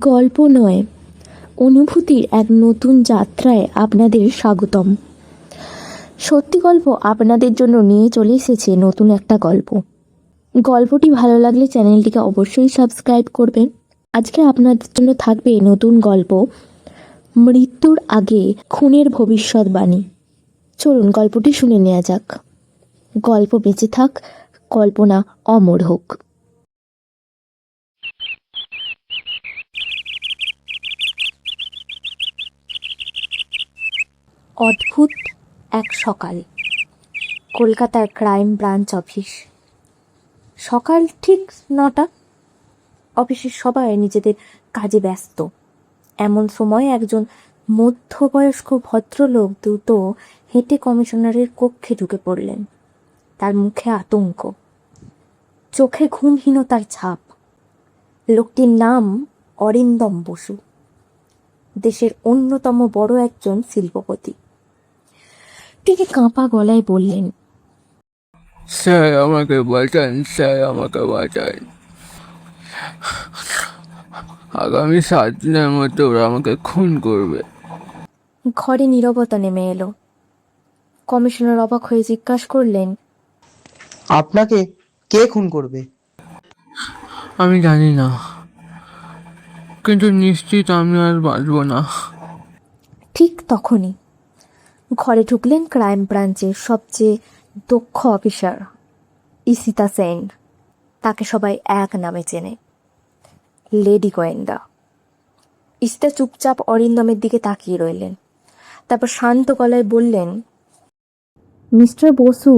গল্প নয়, অনুভূতির এক নতুন যাত্রায় আপনাদের স্বাগতম। সত্যি গল্প আপনাদের জন্য নিয়ে চলে এসেছে নতুন একটা গল্প। গল্পটি ভালো লাগলে চ্যানেলটিকে অবশ্যই সাবস্ক্রাইব করবেন। আজকে আপনাদের জন্য থাকবে নতুন গল্প, মৃত্যুর আগে খুনের ভবিষ্যৎবাণী। চলুন গল্পটি শুনে নেওয়া যাক। গল্প বেঁচে থাক, কল্পনা অমর হোক। অদ্ভুত এক সকাল, কলকাতার ক্রাইম ব্রাঞ্চ অফিস। সকাল ঠিক 9টা। অফিসের সবাই নিজেদের কাজে ব্যস্ত। এমন সময় একজন মধ্যবয়স্ক ভদ্রলোক দ্রুত হেঁটে কমিশনারের কক্ষে ঢুকে পড়লেন। তার মুখে আতঙ্ক, চোখে ঘুমহীনতার ছাপ। লোকটির নাম অরিন্দম বসু, দেশের অন্যতম বড় একজন শিল্পপতি। তিনি কাঁপা গলায় বললেন, স্যার আমাকে বাঁচান, স্যার আমাকে বাঁচান। আগামী 7 দিনের মধ্যে ওরা আমাকে খুন করবে। ঘরে নীরবতা নেমে এলো। কমিশনার অবাক হয়ে জিজ্ঞাসা করলেন, আপনাকে কে খুন করবে? আমি জানি না, কিন্তু নিশ্চিত আমি আর বাঁচব না। ঠিক তখনই ঘরে ঢুকলেন ক্রাইম ব্রাঞ্চের সবচেয়ে দক্ষ অফিসার ইশিতা সেন। তাকে সবাই এক নামে চেনে, লেডি গোয়েন্দা। ইশিতা চুপচাপ অরিন্দমের দিকে তাকিয়ে রইলেন। তারপর শান্ত গলায় বললেন, মিস্টার বসু,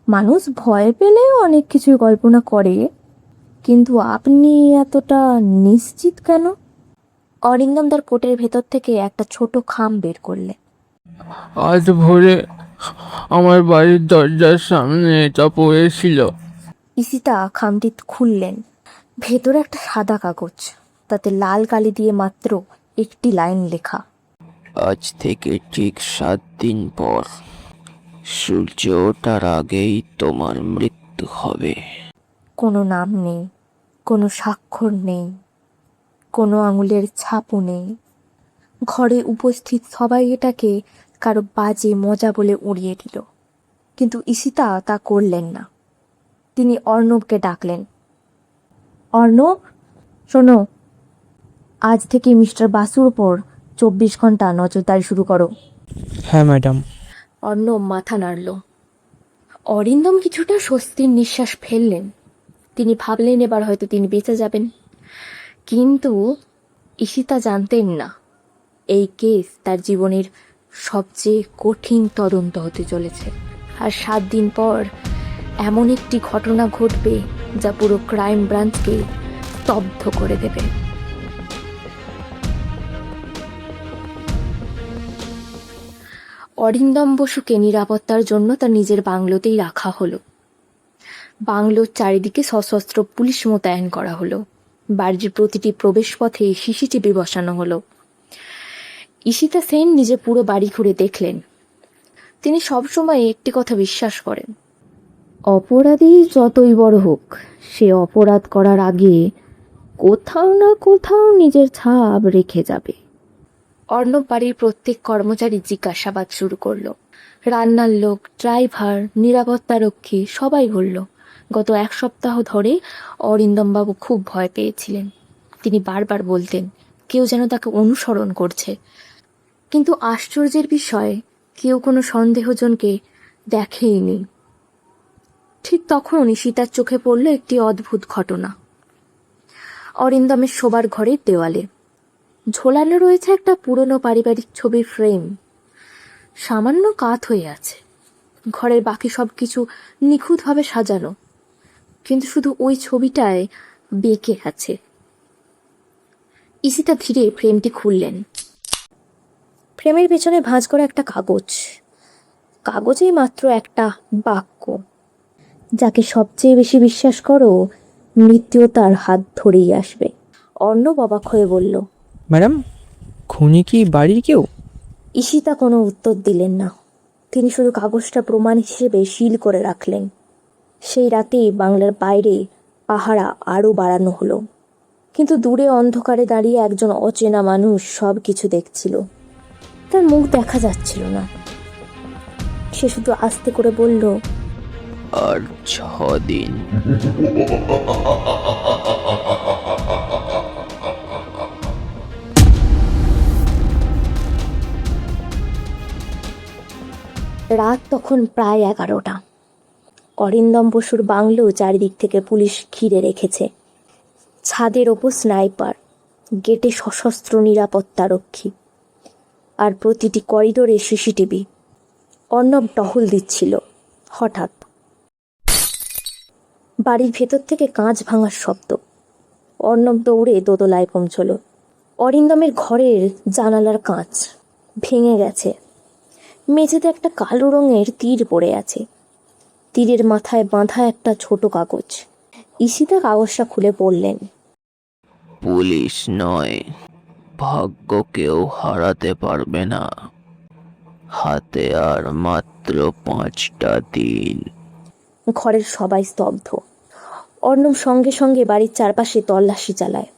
মানুষ ভয় পেলেও অনেক কিছুই কল্পনা করে, কিন্তু আপনি এতটা নিশ্চিত কেন? অরিন্দম তার কোটের ভেতর থেকে একটা ছোট খাম বের করলেন। আজ ভোরে আমার বাড়ির দরজার সামনে এটা পড়েছিল। ইশিতা খামটি খুললেন। ভেতরে একটা সাদা কাগজ, তাতে লাল কালি দিয়ে মাত্র একটি লাইন লেখা, আজ থেকে ঠিক 7 দিন পর সূর্য ওঠার আগেই তোমার মৃত্যু হবে। কোনো নাম নেই, কোনো স্বাক্ষর নেই, কোনো আঙুলের ছাপও নেই। ঘরে উপস্থিত সবাই এটাকে কারো বাজে মজা বলে উড়িয়ে দিল, কিন্তু ইশিতা তা করলেন না। তিনি অর্ণবকে ডাকলেন। অর্ণব, শোনো, আজ থেকে মিস্টার বাসুর ওপর 24 ঘন্টা নজরদারি শুরু করো। হ্যাঁ ম্যাডাম। অর্ণব মাথা নাড়ল। অরিন্দম কিছুটা স্বস্তির নিঃশ্বাস ফেললেন। তিনি ভাবলেন এবার হয়তো তিনি বেঁচে যাবেন। কিন্তু ইশিতা জানতেন না, এই কেস তার জীবনের সবচেয়ে কঠিন তদন্ত হতে চলেছে। আর 7 দিন পর এমন একটি ঘটনা ঘটবে যা পুরো ক্রাইম ব্রাঞ্চকে স্তব্ধ করে দেবে। অরিন্দম বসুকে নিরাপত্তার জন্য তার নিজের বাংলোতেই রাখা হলো। বাংলোর চারিদিকে সশস্ত্র পুলিশ মোতায়েন করা হলো। বাড়ির প্রতিটি প্রবেশপথে সিসিটিভি বসানো হলো। ইশিতা সেন নিজে পুরো বাড়ি ঘুরে দেখলেন। তিনি সবসময় একটি কথা বিশ্বাস করেন, অপরাধী যতই বড় হোক, সে অপরাধ করার আগে কোথাও না কোথাও নিজের ছাপ রেখে যাবে। অর্ণব বাড়ির প্রত্যেক কর্মচারী জিজ্ঞাসাবাদ শুরু করলো। রান্নার লোক, ড্রাইভার, নিরাপত্তারক্ষী সবাই বলল, গত 1 সপ্তাহ ধরে অরিন্দমবাবু খুব ভয় পেয়েছিলেন। তিনি বারবার বলতেন কেউ যেন তাকে অনুসরণ করছে। কিন্তু আশ্চর্যের বিষয়, কেউ কোনো সন্দেহজনকে দেখেইনি। ঠিক তখন ইশিতার চোখে পড়ল একটি অদ্ভুত ঘটনা। অরিন্দমের শোবার ঘরের দেওয়ালে ঝোলানো রয়েছে একটা পুরনো পারিবারিক ছবির ফ্রেম। সামান্য কাত হয়ে আছে। ঘরের বাকি সব কিছু নিখুঁতভাবে সাজানো, কিন্তু শুধু ওই ছবিটায় বেঁকে আছে। ইশিতা ধীরে ফ্রেমটি খুললেন। ফ্রেমের পেছনে ভাঁজ করা একটা কাগজ। কাগজেই মাত্র একটা বাক্য, যাকে সবচেয়ে বেশি বিশ্বাস করো, মৃত্যু তার হাত ধরেই আসবে। অর্ণব অবাক হয়ে বলল, ম্যাডাম, খুনি কি বাড়ির কেউ? ইশিতা কোনো উত্তর দিলেন না। তিনি শুধু কাগজটা প্রমাণ হিসেবে সিল করে রাখলেন। সেই রাতেই বাংলার বাইরে পাহারা আরও বাড়ানো হলো। কিন্তু দূরে অন্ধকারে দাঁড়িয়ে একজন অচেনা মানুষ সব কিছু দেখছিল। তার মুখ দেখা যাচ্ছিল না। সে শুধু আস্তে করে বলল, আর 6 দিন। রাত তখন প্রায় 11টা। অরিন্দম বসুর বাংলো চারিদিক থেকে পুলিশ ঘিরে রেখেছে। ছাদের ওপর স্নাইপার, গেটে সশস্ত্র নিরাপত্তারক্ষী, আর প্রতিটি করিডোরে সিসিটিভি। অর্ণব টহল দিচ্ছিল। হঠাৎ বাড়ির ভেতর থেকে কাঁচ ভাঙার শব্দ। অর্ণব দৌড়ে দোতলায় পৌঁছল। অরিন্দমের ঘরের জানালার কাঁচ ভেঙে গেছে। মেঝেতে একটা কালো রঙের তীর পড়ে আছে। তীরের মাথায় বাঁধা একটা ছোট কাগজ। ঈশিতা কাগজটা খুলে পড়লেন। পুলিশ নয়, ভাগ্যকেও হারাতে পারবে না। হাতে আর মাত্র 5টা দিন। ঘরের সবাই স্তব্ধ। অর্ণব সঙ্গে সঙ্গে বাড়ির চারপাশে তল্লাশি চালায়।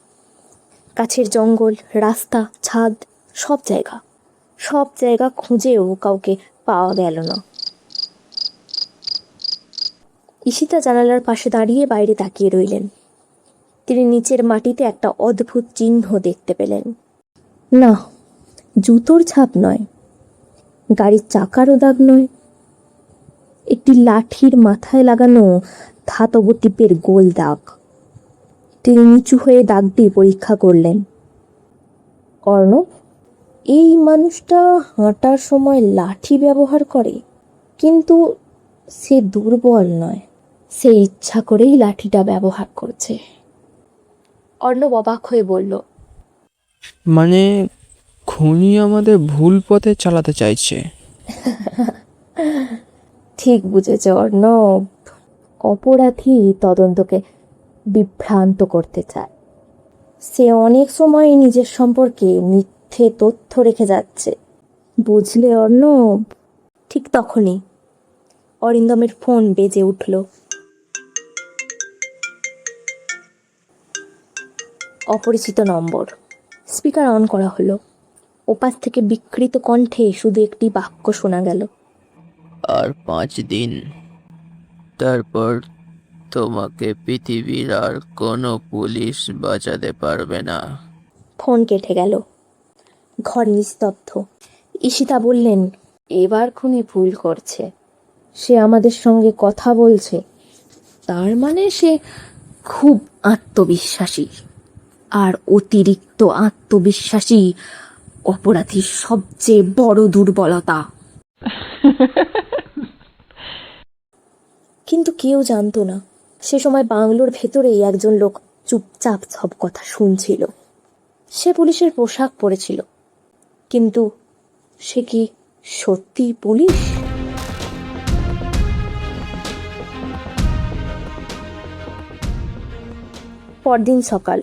কাছের জঙ্গল, রাস্তা, ছাদ, সব জায়গা খুঁজেও কাউকে পাওয়া গেল না। ঈশিতা জানালার পাশে দাঁড়িয়ে বাইরে তাকিয়ে রইলেন। তিনি নিচের মাটিতে একটা অদ্ভুত চিহ্ন দেখতে পেলেন। না, জুতোর ছাপ নয়, গাড়ির চাকারও দাগ নয়, একটি লাঠির মাথায় লাগানো ধাতব টিপের গোল দাগ। তিনি নিচু হয়ে দাগটি পরীক্ষা করলেন। অর্ণব, এই মানুষটা হাঁটার সময় লাঠি ব্যবহার করে, কিন্তু সে দুর্বল নয়, সে ইচ্ছা করেই লাঠিটা ব্যবহার করছে। অর্ণব অবাক হয়ে বলল, মানে খুনি আমাদের ভুল পথে চালাতে চাইছে। ঠিক বুঝেছে অর্ণব। অপরাধী তদন্তকে বিভ্রান্ত করতে চায়। সে অনেক সময় নিজের সম্পর্কে মিথ্যে তথ্য রেখে যাচ্ছে, বুঝলে অর্ণব? ঠিক তখনই অরিন্দমের ফোন বেজে উঠল। অপরিচিত নম্বর। স্পিকার অন করা হলো। ওপাশ থেকে বিকৃত কণ্ঠে শুধু একটি বাক্য শোনা গেল, আর 5 দিন, তারপর তোমাকে পৃথিবীর আর কোনো পুলিশ বাঁচাতে পারবে না। ফোন কেটে গেল। ঘর নিস্তব্ধ। ঈশিতা বললেন, এবার খুনি ভুল করছে। সে আমাদের সঙ্গে কথা বলছে, তার মানে সে খুব আত্মবিশ্বাসী। আর অতিরিক্ত আত্মবিশ্বাসী অপরাধীর সবচেয়ে বড় দুর্বলতা। কিন্তু কেউ জানতো না সে সময় বাংলোর ভেতরেই একজন লোক চুপচাপ সব কথা শুনছিল। সে পুলিশের পোশাক পরেছিল, কিন্তু সে কি সত্যি পুলিশ? পরদিন সকাল।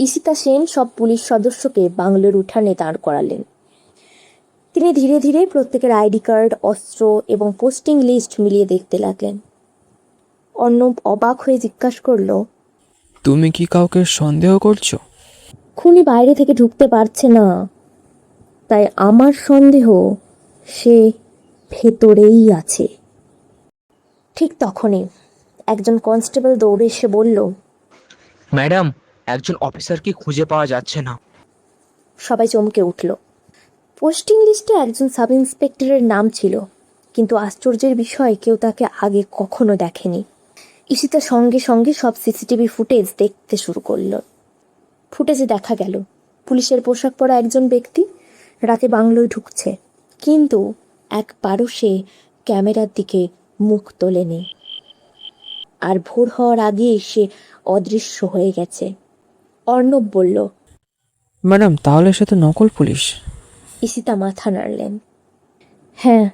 ঈশিতা সেন সব পুলিশ সদস্যকে বাংলোর উঠানে দাঁড় করালেন। তিনি ধীরে ধীরে প্রত্যেকের আইডি কার্ড, অস্ত্র এবং পোস্টিং লিস্ট মিলিয়ে দেখতে লাগলেন। অর্ণব অবাক হয়ে জিজ্ঞাসা করল, তুমি কি কাউকে সন্দেহ করছো? খুনি বাইরে থেকে ঢুকতে পারছে না, তাই আমার সন্দেহ সে ভেতরেই আছে। ঠিক তখনই একজন কনস্টেবল দৌড়ে এসে বলল, ম্যাডাম, একজন অফিসারকে খুঁজে পাওয়া যাচ্ছে না। সবাই চমকে উঠল। পোস্টিং লিস্টে একজন সাব ইন্সপেক্টরের নাম ছিল, কিন্তু আশ্চর্যের বিষয় কেউ তাকে আগে কখনো দেখেনি। ঈশিতা সঙ্গে সঙ্গে সব সিসিটিভি ফুটেজ দেখতে শুরু করল। ফুটেজে দেখা গেল পুলিশের পোশাক পরা একজন ব্যক্তি রাতে বাংলোয় ঢুকছে, কিন্তু একবারও সে ক্যামেরার দিকে মুখ তোলেনি। আর ভোর হওয়ার আগেই সে অদৃশ্য হয়ে গেছে। অর্ণব বলল, ম্যাডাম, তাহলে সে তো নকল পুলিশ। ঈশিতা মাথা নাড়লেন। হ্যাঁ,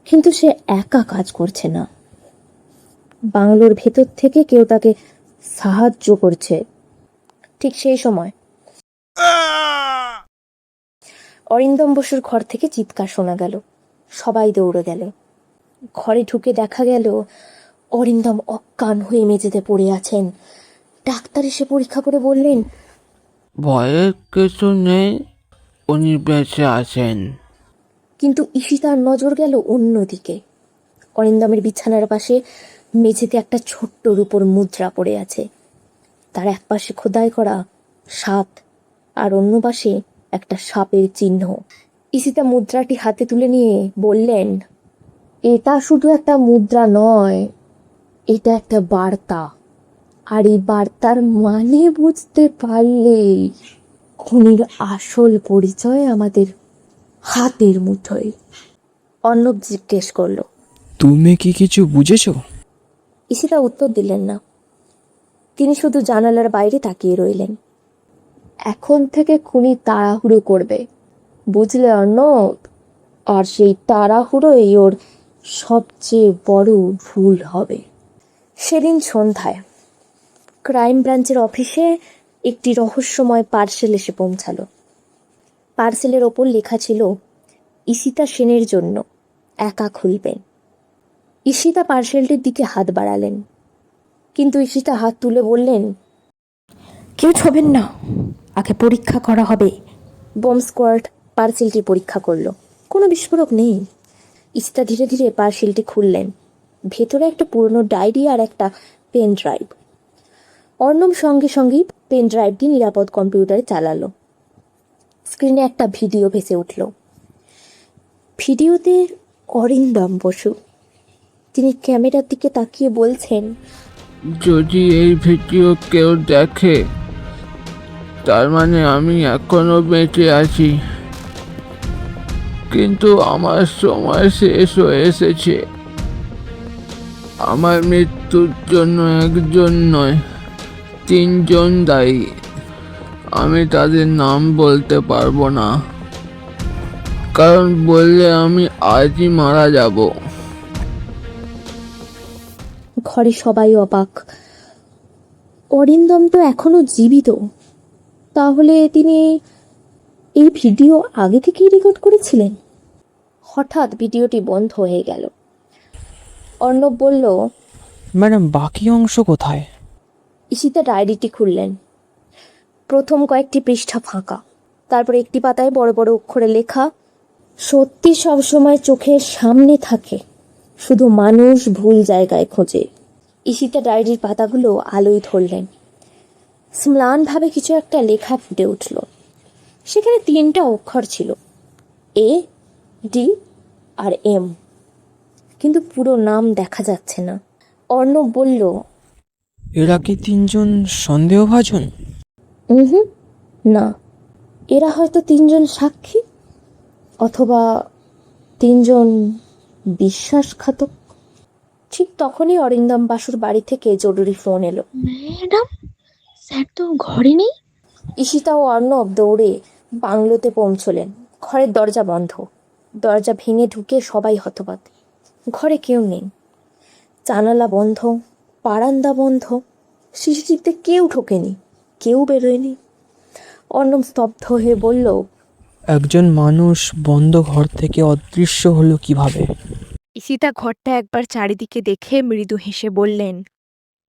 কিন্তু সে একা কাজ করছে না, বাংলোর ভেতর থেকে কেউ তাকে সাহায্য করছে। ঠিক সেই সময় অরিন্দম বসুর ঘর থেকে চিৎকার শোনা গেল। সবাই দৌড়ে গেল। ঘরে ঢুকে দেখা গেল অরিন্দম অজ্ঞান হয়ে মেঝেতে পড়ে আছেন। ডাক্তার এসে পরীক্ষা করে বললেন, ভয়ের কিছু নেই, উনি বেঁচে আছেন। কিন্তু ঈশিতার নজর গেল অন্যদিকে। অরিন্দমের বিছানার পাশে মেঝেতে একটা ছোট্ট রূপোর মুদ্রা পড়ে আছে। তার এক পাশে খোদাই করা সাপ, আর অন্য পাশে একটা সাপের চিহ্ন। ঈশিতা মুদ্রাটি হাতে তুলে নিয়ে বললেন, এটা শুধু একটা মুদ্রা নয়, এটা একটা বার্তা। আর এই বার্তার মানে বুঝতে পারলে খুনির আসল পরিচয় আমাদের হাতের মুঠোয়। অর্ণব জিজ্ঞেস করলো। তুমি কি কিছু বুঝেছো? ঈশিতা উত্তর দিলেন না। তিনি শুধু জানালার বাইরে তাকিয়ে রইলেন। এখন থেকে খুনি তাড়াহুড়ো করবে, বুঝলে অর্ণব? আর সেই তাড়াহুড়োই ওর সবচেয়ে বড় ভুল হবে। সেদিন সন্ধ্যায় ক্রাইম ব্রাঞ্চের অফিসে একটি রহস্যময় পার্সেল এসে পৌঁছালো। পার্সেলের ওপর লেখা ছিল, ঈশিতা সেনের জন্য, একা খুলবেন। ঈশিতা পার্সেলটির দিকে হাত বাড়ালেন, কিন্তু ঈশিতা হাত তুলে বললেন, কেউ ছবেন না, আগে পরীক্ষা করা হবে। বোম স্কোয়াড পার্সেলটি পরীক্ষা করলো, কোনো বিস্ফোরক নেই। ঈশিতা ধীরে ধীরে পার্সেলটি খুললেন। ভেতরে একটা পুরনো ডায়েরি আর একটা পেন ড্রাইভ। অর্ণব সঙ্গে সঙ্গেই পেন ড্রাইভটি নিরাপদ কম্পিউটারে চালালো। স্ক্রিনে একটা ভিডিও ভেসে উঠল। ভিডিওতে অরিন্দম বসু। তিনি ক্যামেরার দিকে তাকিয়ে বলছেন, যদি এই ভিডিও কেউ দেখে, তার মানে আমি এখনো বেঁচে আছি, কিন্তু আমার সময় শেষ হয়ে এসেছে। আমার মৃত্যুর জন্য একজন নয়, 3 জন দায়ী। আমি তাদের নাম বলতে পারবো না, কারণ বললে আমি আজই মারা যাব। ঘরে সবাই অবাক। অরিন্দম তো এখনো জীবিত, তাহলে তিনি এই ভিডিও আগে থেকেই রেকর্ড করেছিলেন? হঠাৎ ভিডিওটি বন্ধ হয়ে গেল। অর্ণব বলল, ম্যাডাম, বাকি অংশ কোথায়? ঈশিতা ডায়েরিটি খুললেন। প্রথম কয়েকটি পৃষ্ঠা ফাঁকা, তারপর একটি পাতায় বড় বড় অক্ষরে লেখা, সত্যি সবসময় চোখের সামনে থাকে, শুধু মানুষ ভুল জায়গায় খোঁজে। ঈশিতা ডায়েরির পাতাগুলো আলোয় ধরলেন। স্ম্লানভাবে কিছু একটা লেখা ফুটে উঠল। সেখানে 3টা অক্ষর ছিল, এ, ডি আর এম, কিন্তু পুরো নাম দেখা যাচ্ছে না। অর্ণব বলল, এরা কি 3 জন সন্দেহভাজন? হুম, না, এরা হয়তো 3 জন সাক্ষী, অথবা 3 জন বিশ্বাসঘাতক। ঠিক তখনই অরিন্দম বাসুর বাড়ি থেকে জরুরি ফোন এলো। ম্যাডাম, স্যার তো ঘরে নেই। ঈশিতা ও অর্ণব দৌড়ে বাংলোতে পৌঁছলেন। ঘরের দরজা বন্ধ। দরজা ভেঙে ঢুকে সবাই হতবাক। ঘরে কেউ নেই, জানালা বন্ধ, বারান্দা বন্ধ, সিসিটিভিতে কেউ ঢোকেনি, কেউ বেরোয়নি। অর্ণব স্তব্ধ হয়ে বলল, একজন মানুষ বন্ধ ঘর থেকে অদৃশ্য হলো কিভাবে? ঈশিতা ঘরটা একবার চারিদিকে দেখে মৃদু হেসে বললেন,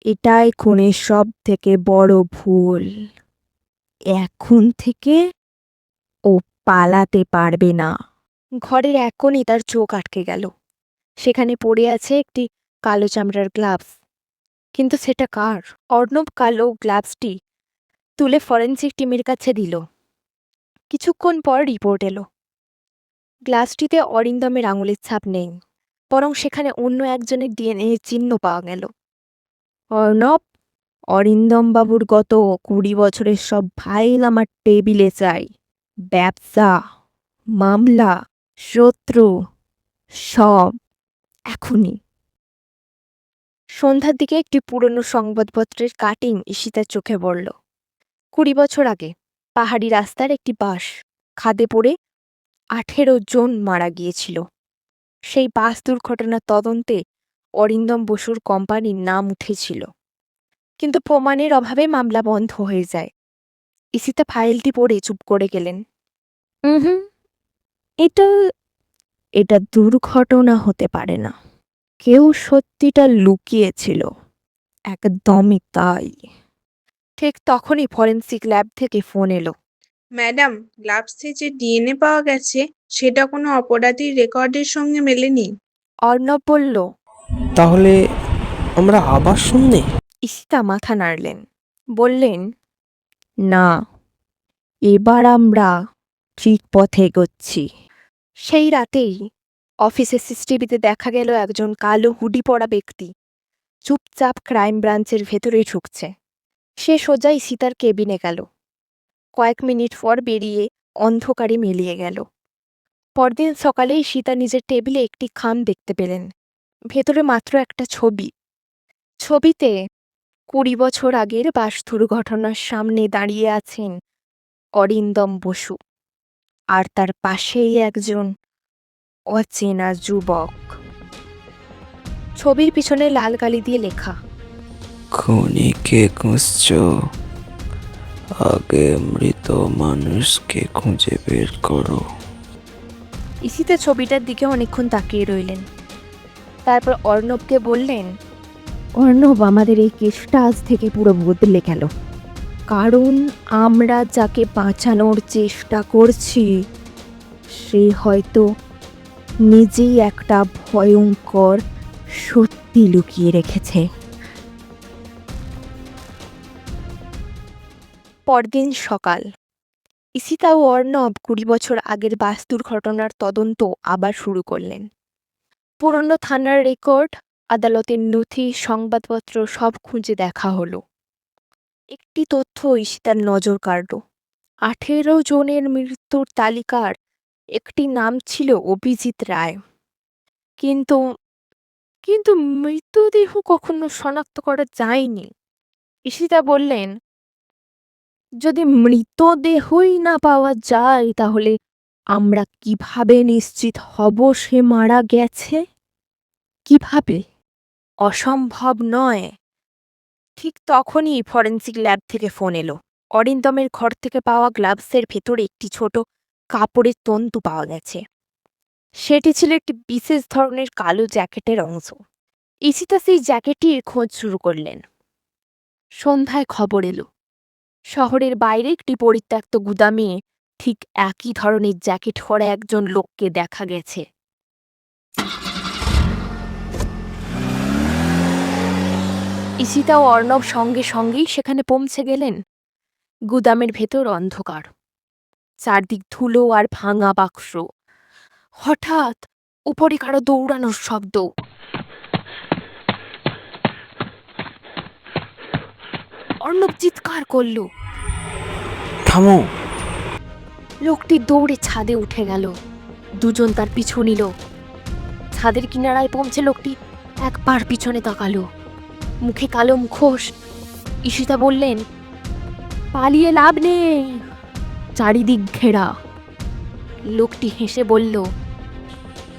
এটাই খুনের সব থেকে বড় ভুল। এখন থেকে ও পালাতে পারবে না। ঘরের এক কোণে তার চোখ আটকে গেল। সেখানে পড়ে আছে একটি কালো চামড়ার গ্লাভস, কিন্তু সেটা কার? অর্ণব কালো গ্লাভসটি তুলে ফরেনসিক টিমের কাছে দিল। কিছুক্ষণ পর রিপোর্ট এলো। গ্লাভসটিতে অরিন্দমের আঙুলের ছাপ নেই, বরং সেখানে অন্য একজনের ডিএনএ চিহ্ন পাওয়া গেল। অর্ণব, অরিন্দম বাবুর গত 20 বছরের সব ফাইল আমার টেবিলে চাই। ব্যবসা, মামলা, শত্রু, সব এখনই। সন্ধ্যার দিকে একটি পুরনো সংবাদপত্রের কাটিং ঈশিতার চোখে পড়ল। 20 বছর আগে পাহাড়ি রাস্তার একটি বাস খাদে পড়ে 18 জন মারা গিয়েছিল। সেই বাস দুর্ঘটনার তদন্তে অরিন্দম বসুর কোম্পানির নাম উঠেছিল, কিন্তু প্রমাণের অভাবে মামলা বন্ধ হয়ে যায়। ঈশিতা ফাইলটি পড়ে চুপ করে গেলেন। হুম, এটা এটা দুর্ঘটনা হতে পারে না। কেউ সত্যিটা লুকিয়েছিল, একদমই তাই। ঠিক তখনই ফরেন্সিক ল্যাব থেকে ফোন এলো। ম্যাডাম, গ্লাভসে যে ডিএনএ পাওয়া গেছে সেটা কোনো অপরাধীর রেকর্ডের সঙ্গে মেলেনি। অর্ণব বলল। তাহলে আমরা আবার শূন্যে? ঈশিতা মাথা নাড়লেন, বললেন, না, এবার আমরা ঠিক পথে এগোচ্ছি। সেই রাতেই অফিসের সিসিটিভিতে দেখা গেল একজন কালো হুডি পরা ব্যক্তি চুপচাপ ক্রাইম ব্রাঞ্চের ভেতরে ঢুকছে। সে সোজাই সীতার কেবিনে গেল। কয়েক মিনিট পর বেরিয়ে অন্ধকারে মিলিয়ে গেল। পরদিন সকালেই সীতা নিজের টেবিলে একটি খাম দেখতে পেলেন। ভেতরে মাত্র একটা ছবি। ছবিতে ২০ বছর আগের বাস দুর্ঘটনার সামনে দাঁড়িয়ে আছেন অরিন্দম বসু, আর তার পাশেই একজন অচেনা যুবক। ছবির পিছনে লাল কালি দিয়ে লেখা, খুনিকে খুঁজছ? আগে মৃত মানুষকে খুঁজে বের করো। ঈশিতা ছবিটার দিকে অনেকক্ষণ তাকিয়ে রইলেন। তারপর অর্ণবকে বললেন, অর্ণব, আমাদের এই কেসটা আজ থেকে পুরো বদলে গেল। কারণ আমরা যাকে বাঁচানোর চেষ্টা করছি সে হয়তো নিজেই একটা ভয়ঙ্কর সত্যি লুকিয়ে রেখেছে। পরদিন সকাল, ঈশিতা ও অর্ণব ২০ বছর আগের বাস দুর্ঘটনার তদন্ত আবার শুরু করলেন। পুরনো থানার রেকর্ড, আদালতের নথি, সংবাদপত্র সব খুঁজে দেখা হলো। একটি তথ্য ঈশিতার নজর কাড়ল। ১৮ জনের মৃত্যুর তালিকার একটি নাম ছিল অভিজিৎ রায়। কিন্তু কিন্তু মৃতদেহ কখনো শনাক্ত করা যায়নি। ঈশিতা বললেন, যদি মৃতদেহই না পাওয়া যায় তাহলে আমরা কিভাবে নিশ্চিত হব সে মারা গেছে? কিভাবে? অসম্ভব নয়। ঠিক তখনই ফরেন্সিক ল্যাব থেকে ফোন এলো। অরিন্দমের ঘর থেকে পাওয়া গ্লাভসের ভেতরে একটি ছোট কাপড়ের তন্তু পাওয়া গেছে। সেটি ছিল একটি বিশেষ ধরনের কালো জ্যাকেটের অংশ। ঈশিতা সেই জ্যাকেটটির খোঁজ শুরু করলেন। সন্ধ্যায় খবর এলো, শহরের বাইরে একটি পরিত্যক্ত গুদামে ঠিক একই ধরনের জ্যাকেট পরা একজন লোককে দেখা গেছে। ঈশিতা ও অর্ণব সঙ্গে সঙ্গেই সেখানে পৌঁছে গেলেন। গুদামের ভেতর অন্ধকার, চারদিক ধুলো আর ভাঙা বাক্স। হঠাৎ উপরে কারো দৌড়ানোর শব্দ। অর্ণব চিৎকার করল, থামো! লোকটি দৌড়ে ছাদে উঠে গেল। দুজন তার পিছু নিল। ছাদের কিনারায় পৌঁছে লোকটি একবার পিছনে তাকালো, মুখে কালো মুখোশ। ঈশিতা বললেন, পালিয়ে লাভ নেই, চারিদিক ঘেরা। লোকটি হেসে বলল,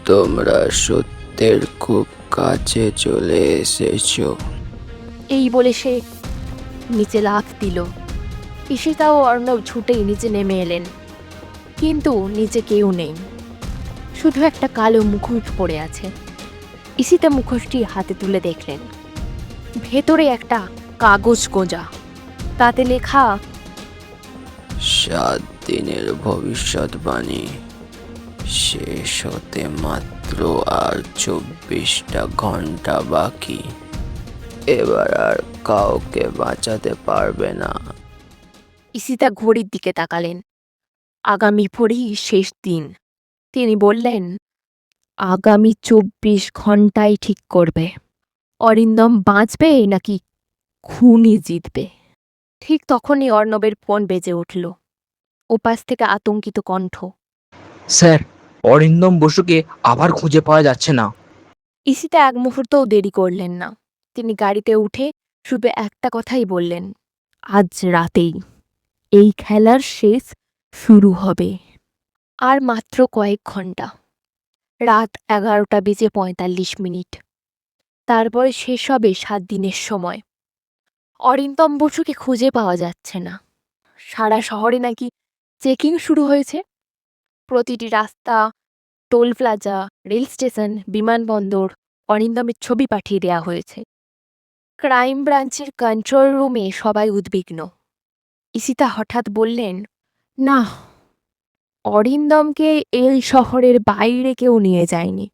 তোমরা সত্যের খুব কাছে চলে এসেছো। এই বলে সে নিচে লাফ দিল। ঈশিতা ও অর্ণব ছুটেই নিচে নেমে এলেন, কিন্তু নিচে কেউ নেই, শুধু একটা কালো মুখোশ পড়ে আছে। ঈশিতা মুখোশটি হাতে তুলে দেখলেন, ভেতরে একটা কাগজ গোঁজা, তাতে লেখা, 7 দিনের ভবিষ্যৎবাণী শেষ হতে মাত্র আর 24টা ঘন্টা বাকি। এবার আর কাউকে বাঁচাতে পারবে না। ঈশিতা ঘড়ির দিকে তাকালেন। আগামী ভোরই শেষ দিন। তিনি বললেন, আগামী 24 ঘন্টাই ঠিক করবে অরিন্দম বাঁচবে নাকি খুনি জিতবে। ঠিক তখনই অর্ণবের ফোন বেজে উঠল। ওপাশ থেকে আতঙ্কিত কণ্ঠ। স্যার, অরিন্দম বসুকে আবার খুঁজে পাওয়া যাচ্ছে না। ঈশিতা এক মুহূর্তও দেরি করলেন না। তিনি গাড়িতে উঠে শুধু একটা কথাই বললেন, আজ রাতেই এই খেলার শেষ শুরু হবে। আর মাত্র কয়েক ঘন্টা। রাত 11:45। তারপরে শেষ হবে 7 দিনের সময়। অরিন্দম বসুকে খুঁজে পাওয়া যাচ্ছে না। সারা শহরে নাকি চেকিং শুরু হয়েছে। প্রতিটি রাস্তা, টোল প্লাজা, রেল স্টেশন, বিমানবন্দর অরিন্দমের ছবি পাঠিয়ে দেওয়া হয়েছে। ক্রাইম ব্রাঞ্চের কন্ট্রোল রুমে সবাই উদ্বিগ্ন। ইসিতা হঠাৎ বললেন, না, অরিন্দমকে এই শহরের বাইরে কেউ নিয়ে যায়নি,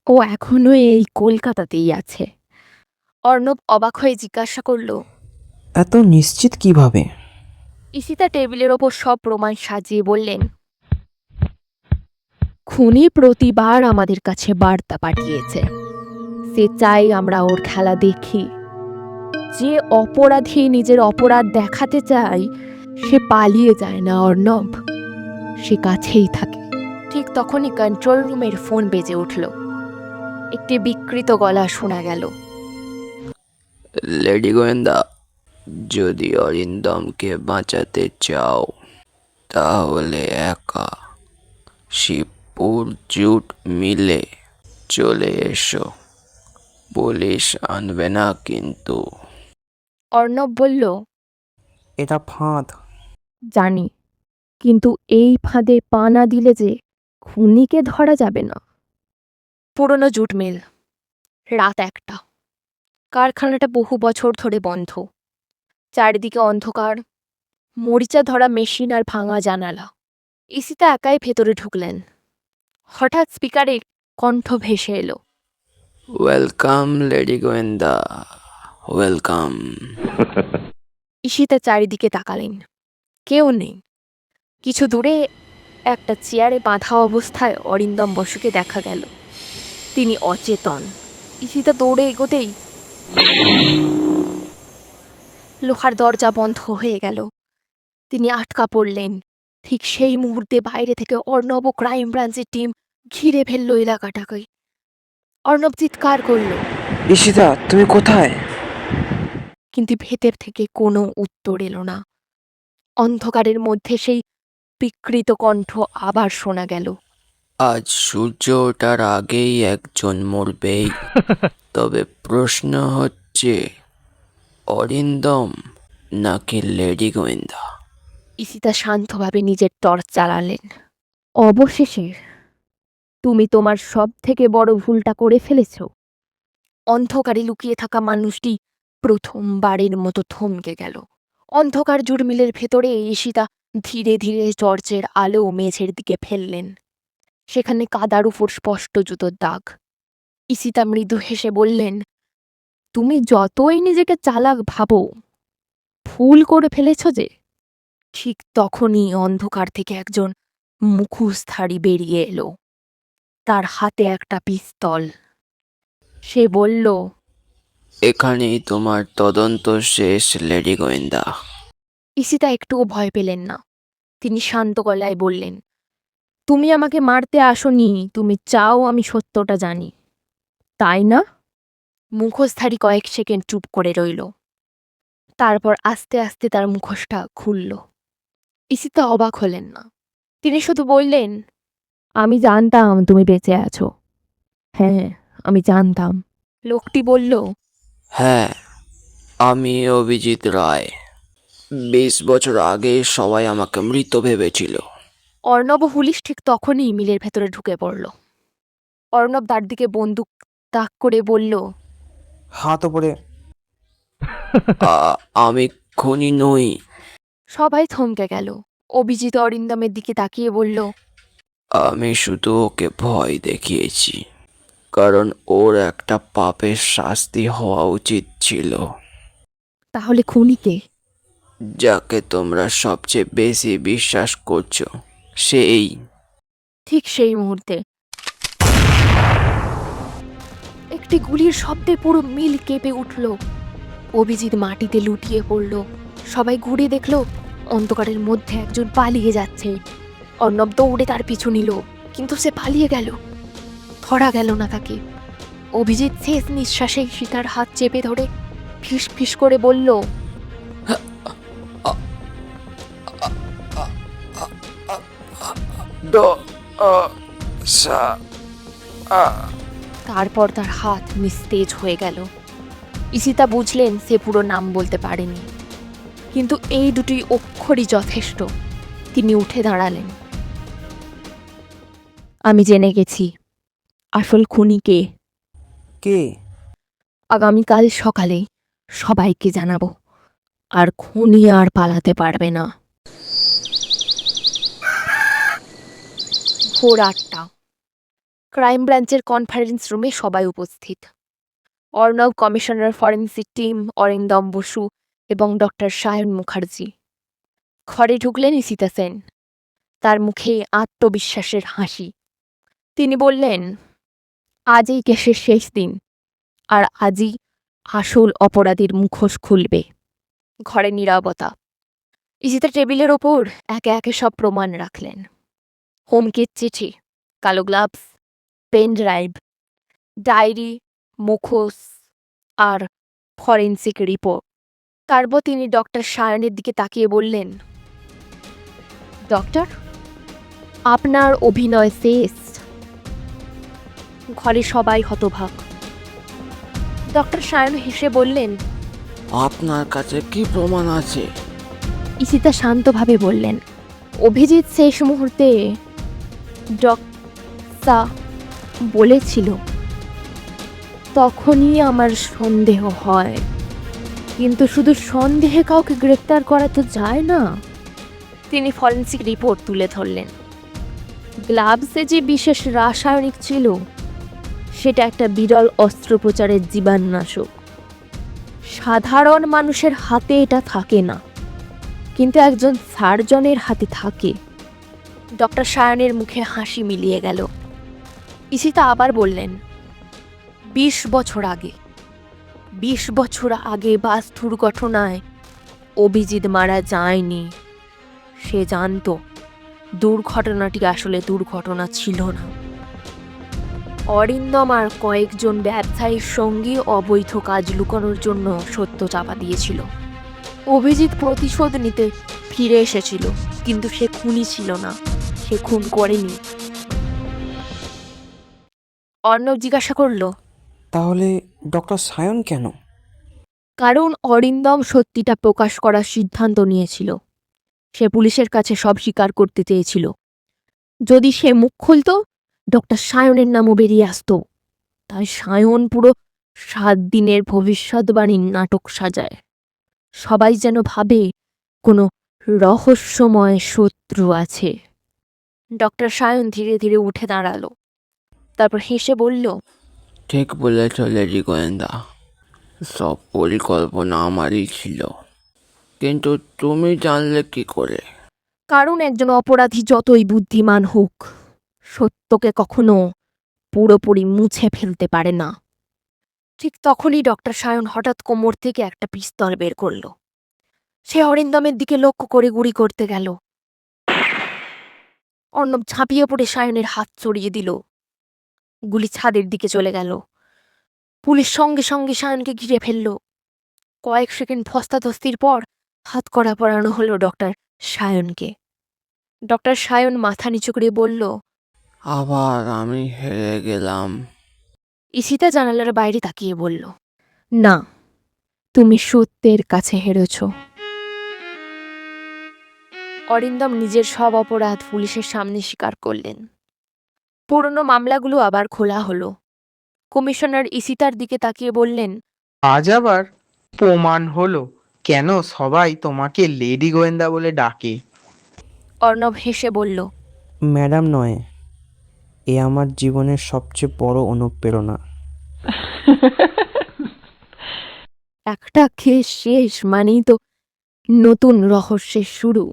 ও এখনো এই কলকাতাতেই আছে। অর্ণব অবাক হয়ে জিজ্ঞাসা করল, এত নিশ্চিত কিভাবে? ইসিতা টেবিলের ওপর সব প্রমাণ সাজিয়ে বললেন, খুনি প্রতিবার আমাদের কাছে বার্তা পাঠিয়েছে, সে চাই আমরা ওর খেলা দেখি। যে অপরাধী নিজের অপরাধ দেখাতে চায় সে পালিয়ে যায় না অর্ণব, সে কাছেই থাকে। ঠিক তখনই কন্ট্রোল রুমের ফোন বেজে উঠল। একটি বিকৃত গলা শোনা গেল। লেডি গোয়েন্দা, যদি অরিন্দমকে বাঁচাতে চাও তাহলে একা শিবপুর জুট মিলে চলে এসো, পুলিশ আনবে না কিন্তু। অর্ণব বলল, এটা ফাঁদ। জানি, কিন্তু এই ফাঁদে পা না দিলে যে খুনিকে ধরা যাবে না। পুরনো জুট মিল, রাত 1টা। কারখানাটা বহু বছর ধরে বন্ধ। চারিদিকে অন্ধকার, মরিচা ধরা মেশিন আর ভাঙা জানালা। ইসিতা একাই ভেতরে ঢুকলেন। হঠাৎ স্পিকারে কণ্ঠ ভেসে এলো, ওয়েলকাম লেডি গোয়েন্দা, ওয়েলকাম। ঈশিতা চারিদিকে তাকালেন। কেউ নেই। কিছু দূরে একটা চেয়ারে বাঁধা অবস্থায় অরিন্দম বসুকে দেখা গেল। তিনি অচেতন। ঈশিতা দৌড়ে এগোতেই লোহার দরজা বন্ধ হয়ে গেল। তিনি আটকা পড়লেন। ঠিক সেই মুহূর্তে বাইরে থেকে অর্ণব ও ক্রাইম ব্রাঞ্চের টিম ঘিরে ফেলল এলাকাটাকে। অর্ণব চিৎকার করল, ঈশিতা, তুমি কোথায়? কিন্তু ভেতর থেকে কোনো উত্তর এলো না। অন্ধকারের মধ্যে সেই বিকৃত কণ্ঠ আবার শোনা গেল, আজ সূর্য ওঠার আগেই একজন মরবেই। তবে প্রশ্ন হচ্ছে অরিন্দম নাকি লেডি গোয়েন্দা? ঈশিতা শান্তভাবে নিজের টর্চ চালালেন। অবশেষে তুমি তোমার সব থেকে বড় ভুলটা করে ফেলেছ। অন্ধকারে লুকিয়ে থাকা মানুষটি প্রথমবারের মতো থমকে গেল। অন্ধকার জুড়মিলের ভেতরে ঈশিতা ধীরে ধীরে টর্চের আলো মেঝের দিকে ফেললেন। সেখানে কাদার উপর স্পষ্ট জুতোর দাগ। ঈশিতা মৃদু হেসে বললেন, তুমি যতই নিজেকে চালাক ভাবো, ভুল করে ফেলেছ যে। ঠিক তখনই অন্ধকার থেকে একজন মুখোশধারী বেরিয়ে এলো। তার হাতে একটা পিস্তল। সে বলল, এখানেই তোমার তদন্ত শেষ লেডি গোয়েন্দা। ঈশিতা একটুও ভয় পেলেন না। তিনি শান্ত গলায় বললেন, তুমি আমাকে মারতে আসোনি, তুমি চাও আমি সত্যটা জানি, তাই না? মুখোশধারী কয়েক সেকেন্ড চুপ করে রইল। তারপর আস্তে আস্তে তার মুখোশটা খুলল। ঈশিতা অবাক হলেন না। তিনি শুধু বললেন, আমি জানতাম তুমি বেঁচে আছো। হ্যাঁ, আমি জানতাম। লোকটি বলল, হ্যাঁ, আমি অভিজিৎ রায়। 20 বছর আগে সবাই আমাকে মৃত ভেবেছিল। অর্ণব ও পুলিশ ঠিক তখনই মিলের ভেতরে ঢুকে পড়ল। অর্ণব তার দিকে বন্দুক তাক করে বলল, হাত ওপরে। আমি খুনি নই। সবাই থমকে গেল। অভিজিৎ অরিন্দমের দিকে তাকিয়ে বলল, আমি শুধু ওকে ভয় দেখিয়েছি, কারণ ওর একটা পাপের শাস্তি হওয়া উচিত ছিল। তাহলে খুনিকে? যাকে তোমরা সবচেয়ে বেশি বিশ্বাস করছো সেই। ঠিক সেই মুহূর্তে একটি গুলির শব্দে পুরো মিল কেঁপে উঠল। অভিজিৎ মাটিতে লুটিয়ে পড়ল। সবাই ঘুরে দেখল অন্ধকারের মধ্যে একজন পালিয়ে যাচ্ছে। অর্ণব দৌড়ে তার পিছু নিল, কিন্তু সে পালিয়ে গেল। ধরা গেল না তাকে। অভিজিৎ শেষ নিঃশ্বাসে সীতার হাত চেপে ধরে ফিস ফিস করে বলল, তারপর তার হাত নিস্তেজ হয়ে গেল। ঈশিতা বুঝলেন সে পুরো নাম বলতে পারেনি, কিন্তু এই দুটি অক্ষরই যথেষ্ট। তিনি উঠে দাঁড়ালেন। আমি জেনে গেছি আসল খুনি কে। কে? আগামীকাল সকালে সবাইকে জানাবো, আর খুনি আর পালাতে পারবে না। ভোর ৮টা, ক্রাইম ব্রাঞ্চের কনফারেন্স রুমে সবাই উপস্থিত। Arnab, commissioner, forensic team, Arindam Basu এবং ডক্টর সায়ন মুখার্জি। ঘরে ঢুকলেন ঈশিতা সেন, তার মুখে আত্মবিশ্বাসের হাসি। তিনি বললেন, আজ এই কেসের শেষ দিন, আর আজই আসল অপরাধীর মুখোশ খুলবে। ঘরে নীরবতা। ঈশিতা টেবিলের ওপর একে একে সব প্রমাণ রাখলেন। হুমকির চিঠি, কালো গ্লাভস, পেন ড্রাইভ, ডায়েরি, মুখোশ আর ফরেন্সিক রিপোর্ট। তারপর তিনি ডক্টর সায়নের দিকে তাকিয়ে বললেন, ডক্টর, আপনার অভিনয় শেষ। ঘরে সবাই হতবাক। ডক্টর সায়ন হেসে বললেন, আপনার কাছে কি প্রমাণ আছে? ঈশিতা শান্তভাবে বললেন, অভিজিৎ শেষ মুহূর্তে ডক্টর বলেছিল, তখনই আমার সন্দেহ হয়। কিন্তু শুধু সন্দেহে কাউকে গ্রেপ্তার করা তো যায় না। তিনি ফরেন্সিক রিপোর্ট তুলে ধরলেন। গ্লাভসে যে বিশেষ রাসায়নিক ছিল, সেটা একটা বিরল অস্ত্রোপচারের জীবাণুনাশক। সাধারণ মানুষের হাতে এটা থাকে না, কিন্তু একজন সার্জনের হাতে থাকে। ডক্টর সায়নের মুখে হাসি মিলিয়ে গেল। ঈশিতা আবার বললেন, ২০ বছর আগে ২০ বছর আগে বাস দুর্ঘটনায় অভিজিৎ মারা যায়নি। সে জানত দুর্ঘটনাটি আসলে দুর্ঘটনা ছিল না। অরিন্দম আর কয়েকজন ব্যবসায়ীর সঙ্গে অবৈধ কাজ লুকানোর জন্য সত্য চাপা দিয়েছিল। অভিজিৎ প্রতিশোধ নিতে ফিরে এসেছিল, কিন্তু সে খুনি ছিল না, সে খুন করেনি। অর্ণব জিজ্ঞাসা করল, তাহলে ডক্টর সায়ন কেন? কারণ অরিন্দম সত্যিটা প্রকাশ করার সিদ্ধান্ত নিয়েছিল। সে পুলিশের কাছে সব স্বীকার করতে চেয়েছিল। যদি সে মুখ খুলত, ডক্টর সায়নের নামও বেরিয়ে আসত। তাই সায়ন পুরো ৭ দিনের ভবিষ্যৎবাণীর নাটক সাজায়। সবাই যেন ভাবে কোনো রহস্যময় শত্রু আছে। ডক্টর সায়ন ধীরে ধীরে উঠে দাঁড়ালো, তারপর হেসে বলল, ঠিক বলেছ লেডি গোয়েন্দা, সব পরিকল্পনা আমারই ছিল। কিন্তু তুমি জানলে কি করে? কারণ একজন অপরাধী যতই বুদ্ধিমান হোক, সত্যকে কখনো পুরোপুরি মুছে ফেলতে পারে না। ঠিক তখনই ডক্টর সায়ন হঠাৎ কোমর থেকে একটা পিস্তল বের করল। সে অরিন্দমের দিকে লক্ষ্য করে গুলি করতে গেল। অর্ণব ঝাঁপিয়ে পড়ে সায়নের হাত ছড়িয়ে দিল। গুলি ছাদের দিকে চলে গেল। পুলিশ সঙ্গে সঙ্গে সায়নকে ঘিরে ফেলল। কয়েক সেকেন্ড ধস্তাধস্তির পর হাত কড়া পরানো হলো ডক্টর সায়নকে। ডক্টর সায়ন মাথা নিচু করে বলল, আবার আমি হেরে গেলাম। ঈশিতা জানালার বাইরে তাকিয়ে বলল, না, তুমি সত্যের কাছে হেরেছ। অরিন্দম নিজের সব অপরাধ পুলিশের সামনে স্বীকার করলেন। পুরনো মামলাগুলো আবার খোলা হলো। কমিশনার ঈশিতার দিকে তাকিয়ে বললেন, আজ আবার প্রমাণ হলো কেন সবাই তোমাকে লেডি গোয়েন্দা বলে ডাকে। অর্ণব হেসে বলল, ম্যাডাম নয়, এ আমার জীবনের সবচেয়ে বড় অনুপ্রেরণা। একটা কেস শেষ মানেই তো নতুন রহস্যের শুরু।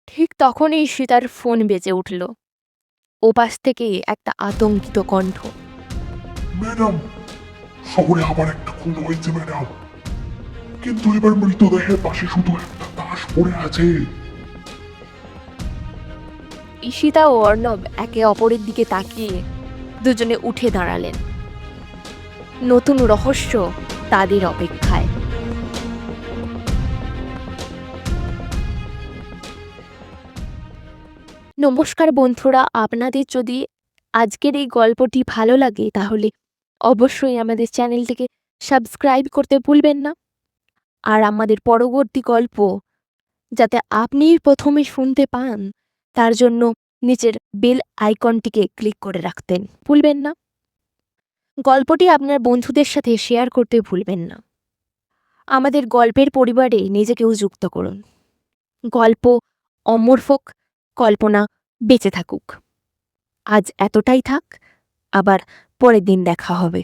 ঠিক তখনই ঈশিতার ফোন বেজে উঠল। ওপাশ থেকে একটা আতঙ্কিত কণ্ঠ, ম্যাডাম, শহরে আবার একটা খুন হয়েছে ম্যাডাম, কিন্তু এবার মৃতদেহের পাশে শুধু একটা তাস পড়ে আছে। ঈশিতা ও অর্ণব একে অপরের দিকে তাকিয়ে দুজনে উঠে দাঁড়ালেন। নতুন রহস্য তাদের অপেক্ষায়। নমস্কার বন্ধুরা, আপনাদের যদি আজকের এই গল্পটি ভালো লাগে তাহলে অবশ্যই আমাদের চ্যানেলটিকে সাবস্ক্রাইব করতে ভুলবেন না। আর আমাদের পরবর্তী গল্প যাতে আপনি প্রথমে শুনতে পান, তার জন্য নিচের বেল আইকনটিকে ক্লিক করে রাখতেন ভুলবেন না। গল্পটি আপনার বন্ধুদের সাথে শেয়ার করতে ভুলবেন না। আমাদের গল্পের পরিবারে নিজেকেও যুক্ত করুন। গল্প অমর হোক, কল্পনা বেঁচে থাকুক। আজ এতটাই থাক, আবার পরের দিন দেখা হবে।